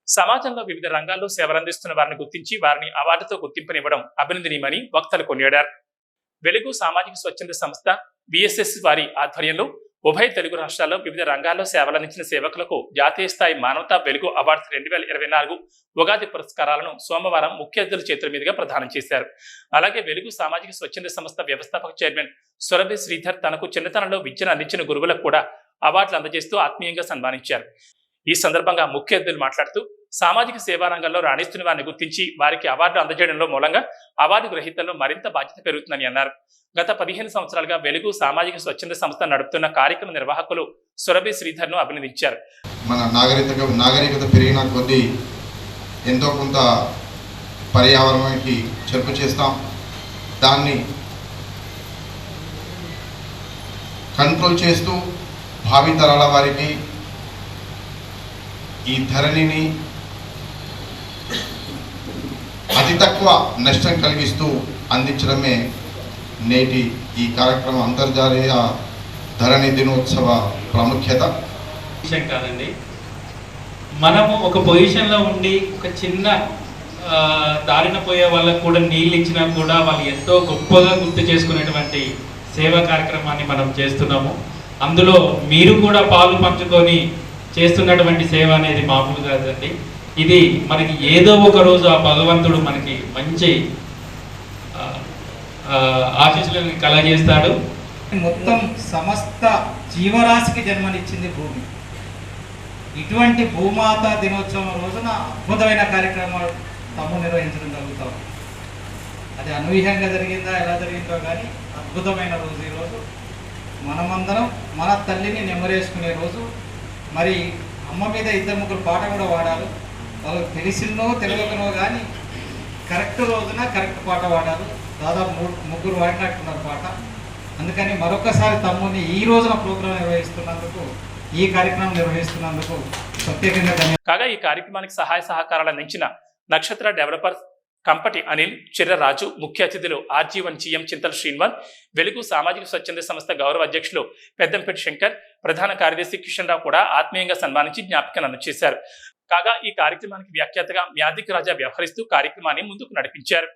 సమాజంలో వివిధ రంగాల్లో సేవలందిస్తున్న వారిని గుర్తించి వారిని అవార్డుతో గుర్తింపునివ్వడం అభినందనీయమని వక్తలు కొనియాడారు. వెలుగు సామాజిక స్వచ్ఛంద సంస్థ విఎస్ఎస్ వారి ఆధ్వర్యంలో ఉభయ తెలుగు రాష్ట్రాల్లో వివిధ రంగాల్లో సేవలందించిన సేవకులకు జాతీయ స్థాయి మానవతా వెలుగు అవార్డ్స్ 2024 ఉగాది పురస్కారాలను సోమవారం ముఖ్య అతిథుల చేతుల మీదుగా ప్రదానం చేశారు. అలాగే వెలుగు సామాజిక స్వచ్ఛంద సంస్థ వ్యవస్థాపక చైర్మన్ సురభి శ్రీధర్ తనకు చిన్నతనంలో విద్యను అందించిన గురువులకు కూడా అవార్డులు అందజేస్తూ ఆత్మీయంగా సన్మానించారు. ఈ సందర్భంగా ముఖ్య అతిథులు మాట్లాడుతూ సామాజిక సేవా రంగంలో రాణిస్తున్న వారిని గుర్తించి వారికి అవార్డు అందజేయడంలో మూలంగా అవార్డు గ్రహీతల్లో మరింత బాధ్యత పెరుగుతుందని అన్నారు. గత 15 సంవత్సరాలుగా వెలుగు సామాజిక స్వచ్ఛంద సంస్థ నడుపుతున్న కార్యక్రమ నిర్వాహకులు సురభి శ్రీధర్ ను అభినందించారు. మన నాగరికత పెరిగిన కొద్దీ ఎంతో కొంత పర్యావరణానికి చెరుపు చేస్తాం. దాన్ని కంట్రోల్ చేస్తూ భావితరాల వారికి ఈ ధరణిని అతి తక్కువ నష్టం కలిగిస్తూ అందించడమే నేటి ఈ కార్యక్రమం అంతర్జాతీయ ధరణి దినోత్సవ ప్రాముఖ్యత. విషయం కాదండి, మనము ఒక పొజిషన్లో ఉండి ఒక చిన్న దారిన పోయే వాళ్ళకు కూడా నీళ్ళు ఇచ్చినా కూడా వాళ్ళు ఎంతో గొప్పగా గుర్తు చేసుకునేటువంటి సేవా కార్యక్రమాన్ని మనం చేస్తున్నాము. అందులో మీరు కూడా పాలు పంచుకొని చేస్తున్నటువంటి సేవ అనేది మామూలు కాదండి. ఇది మనకి ఏదో ఒక రోజు ఆ భగవంతుడు మనకి మంచి ఆశీస్సులను కలగజేస్తాడు. మొత్తం సమస్త జీవరాశికి జన్మనిచ్చింది భూమి. ఇటువంటి భూమాత దినోత్సవం రోజున అద్భుతమైన కార్యక్రమాలు తమ్ము నిర్వహించడం జరుగుతాం. అది అనూహ్యంగా జరిగిందా ఎలా జరిగిందో కానీ అద్భుతమైన రోజు ఈరోజు. మనమందరం మన తల్లిని నెమరేసుకునే రోజు. మరి అమ్మ మీద 2-3 పాట కూడా వాడారు. వాళ్ళకి తెలిసిందో తెలియకనో కానీ కరెక్ట్ రోజున కరెక్ట్ పాట వాడారు. దాదాపు 3 వాడినట్టున్నారు పాట. అందుకని మరొకసారి తమ్ముని ఈ రోజున ప్రోగ్రాం నిర్వహిస్తున్నందుకు, ఈ కార్యక్రమం నిర్వహిస్తున్నందుకు ప్రత్యేకంగా ధన్యవాదాలు. కాగా ఈ కార్యక్రమానికి సహాయ సహకారాలు అందించిన నక్షత్ర డెవలపర్స్ కంపటి అనిల్, చిర్రరాజు, ముఖ్య అతిథులు ఆర్జీవన్ జీఎం చింతల శ్రీనివాస్, వెలుగు సామాజిక స్వచ్ఛంద సంస్థ గౌరవ అధ్యక్షులు పెద్దంపేటి శంకర్, ప్రధాన కార్యదర్శి కిషన్ రావు కూడా ఆత్మీయంగా సన్మానించి జ్ఞాపికను అందజేశారు. కాగా ఈ కార్యక్రమానికి వ్యాఖ్యాతగా మ్యాజిక్ రాజా వ్యవహరిస్తూ కార్యక్రమాన్ని ముందుకు నడిపించారు.